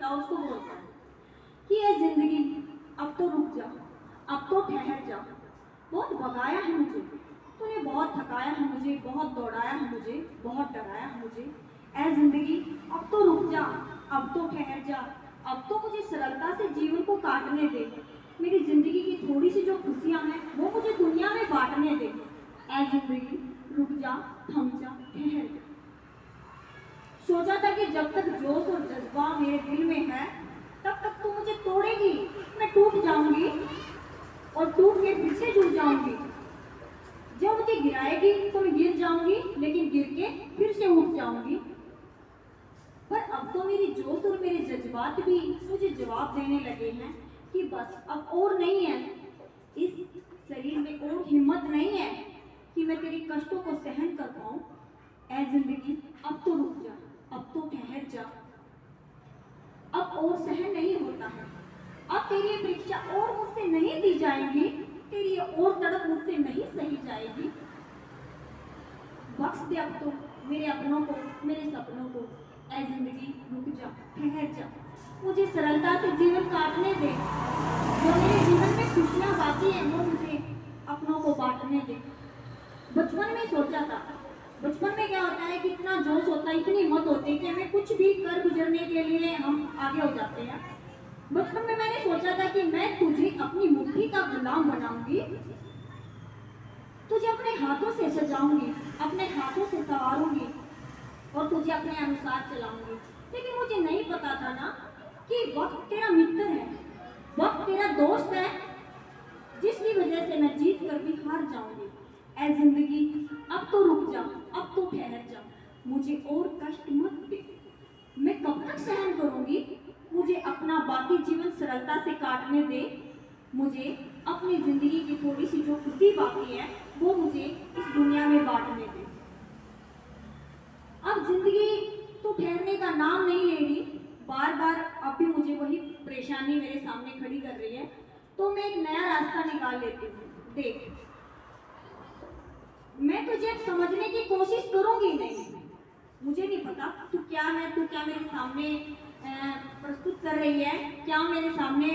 था उसको बोलता है कि ये जिंदगी अब तो रुक जा, अब तो ठहर जा, बहुत भगाया है मुझे तूने, बहुत थकाया है मुझे, बहुत दौड़ाया है मुझे, बहुत डराया है मुझे। ऐ जिंदगी अब तो रुक जा, अब तो ठहर जा, अब तो मुझे सरलता से जीवन को काटने दे, मेरी जिंदगी की थोड़ी सी जो खुशियां हैं वो मुझे दुनिया में बांटने दे। ऐ जिंदगी रुक जा, थम जा, ठहर जा। सोचा था कि जब तक जोश और जज्बा मेरे दिल में है तब तक तू मुझे तोड़ेगी, मैं टूट जाऊंगी और टूट के फिर से जुड़ जाऊंगी। जब मुझे गिराएगी तो मैं गिर जाऊंगी, लेकिन गिर के फिर से उठ जाऊंगी। पर अब तो मेरी जोश और मेरे जज्बात भी मुझे जवाब देने लगे हैं कि बस अब और नहीं है, इस शरीर में और हिम्मत नहीं है कि मैं तेरे कष्टों को सहन कर पाऊं। ऐ जिंदगी अब तो रुक जा, अब तो ठहर जा, अब और सहन नहीं होता है, अब तेरी परीक्षा और मुझसे नहीं दी जाएगी, तेरी और तड़प मुझसे नहीं सही जाएगी। बख्श दे अब तो मेरे अपनों को, मेरे सपनों को। ऐ जिंदगी रुक जा, ठहर जा, मुझे सरलता से जीवन काटने दे, जो मेरे जीवन में खुशियां बाकी हैं वो मुझे अपनों को बांटने दे। बचपन में सोचा था, बचपन में क्या होता है कि इतना जोश होता है, इतनी हिम्मत होती है कि हमें कुछ भी कर गुजरने के लिए हम आगे हो जाते हैं। बचपन में मैंने सोचा था कि मैं तुझे अपनी मुट्ठी का गुलाम बनाऊंगी, तुझे अपने हाथों से सजाऊंगी, अपने हाथों से संवारूंगी और तुझे अपने अनुसार चलाऊंगी। लेकिन मुझे नहीं पता था ना कि वक्त तेरा मित्र है, वक्त तेरा दोस्त है, जिसकी वजह से मैं जीत कर भी हार जाऊंगी। ऐ जिंदगी अब तो रुक जा, अब तो ठहर जा, मुझे और कष्ट मत दे, मैं कब तक सहन करूंगी, मुझे अपना बाकी जीवन सरलता से काटने दे, मुझे अपनी जिंदगी की थोड़ी सी जो खुशी बाकी है वो मुझे इस दुनिया में बांटने दे। अब जिंदगी तो ठहरने का नाम नहीं ले रही, बार बार अब भी मुझे वही परेशानी मेरे सामने खड़ी कर रही है, तो मैं एक नया रास्ता निकाल लेती हूँ। देख, मैं तुझे समझने की कोशिश करूंगी नहीं, मुझे नहीं पता तू क्या है, तू क्या मेरे सामने प्रस्तुत कर रही है, क्या मेरे सामने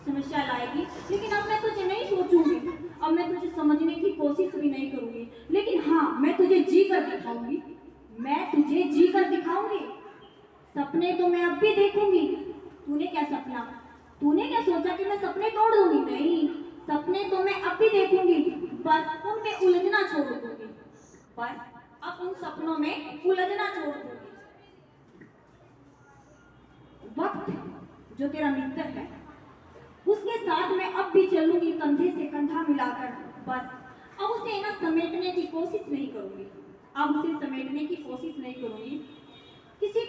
समस्या लाएगी, लेकिन अब मैं तुझे नहीं सोचूंगी, अब मैं तुझे समझने की कोशिश भी नहीं करूंगी, लेकिन हाँ मैं तुझे जी कर दिखाऊंगी, मैं तुझे जी कर दिखाऊंगी। सपने तो मैं अब भी देखूंगी, तूने क्या सपना, तूने क्या सोचा कि मैं सपने तोड़ दूंगी, नहीं, सपने तो मैं अब भी देखूंगी, बस उनमें उलझना छोड़ दूंगी, बस अब उन सपनों में उलझना छोड़ दूंगी। वक्त जो तेरा मित्र है उसके साथ मैं अब भी चलूंगी कंधे से कंधा मिलाकर, बस अब उसे ना समेटने की कोशिश नहीं करूंगी, अब उसे समेटने की कोशिश नहीं करूंगी, किसी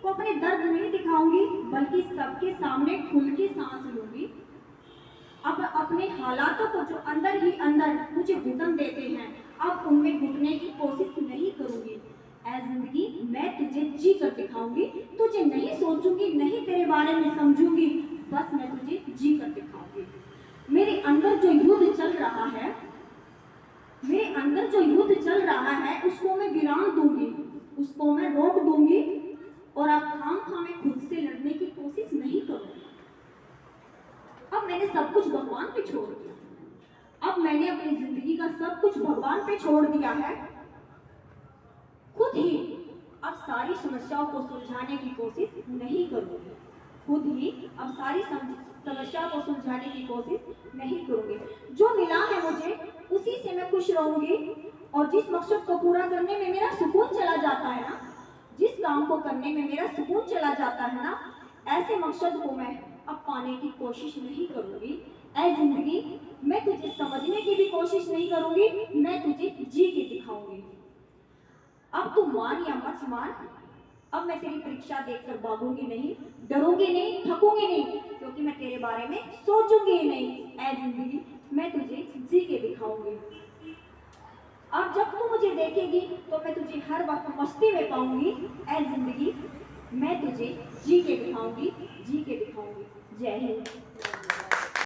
को अपने दर्द नहीं दिखाऊंगी, बल्कि सबके सामने खुल के सांस लूंगी। अब अपने हालातों को जो अंदर ही अंदर मुझे घुटन देते हैं, अब उनमें घुटने की कोशिश नहीं करूंगी। ऐ जिंदगी मैं तुझे जी कर दिखाऊंगी, तुझे नहीं सोचूंगी, नहीं तेरे बारे में समझूंगी, बस मैं तुझे जी कर दिखाऊंगी। मेरे अंदर जो युद्ध चल रहा है, मेरे अंदर जो युद्ध चल रहा है उसको मैं विराम दूंगी, उसको मैं रोक दूंगी और अब खामखा मैं खुद से लड़ने की कोशिश नहीं करूंगी। अब मैंने सब कुछ भगवान पे छोड़ दिया, अब मैंने अपनी जिंदगी का सब कुछ भगवान पे छोड़ दिया है, खुद ही अब सारी समस्याओं को सुलझाने की कोशिश नहीं करूंगी, खुद ही अब सारी समस्या को सुलझाने की कोशिश नहीं करूंगी। जो मिला है मुझे उसी से मैं खुश रहूंगी, और जिस मकसद को पूरा करने में मेरा सुकून चला जाता है ना, जिस काम को करने में मेरा सुकून चला जाता है ना, ऐसे मकसद को मैं अब पाने की कोशिश नहीं करूंगी। ऐ जिंदगी मैं तुझे समझने की भी कोशिश नहीं करूंगी, मैं तुझे जी के दिखाऊंगी। अब तू मान या मत मान, अब मैं तेरी परीक्षा देखकर भागूंगी नहीं, डरूंगी नहीं, थकूंगी नहीं, क्योंकि मैं तेरे बारे में सोचूंगी ही नहीं। ऐ जिंदगी मैं तुझे जी के दिखाऊंगी। अब जब तू मुझे देखेगी तो मैं तुझे हर वक्त मस्ती में पाऊंगी। ऐ जिंदगी मैं तुझे जी के दिखाऊंगी, जी के दिखाऊंगी। जय हिंद।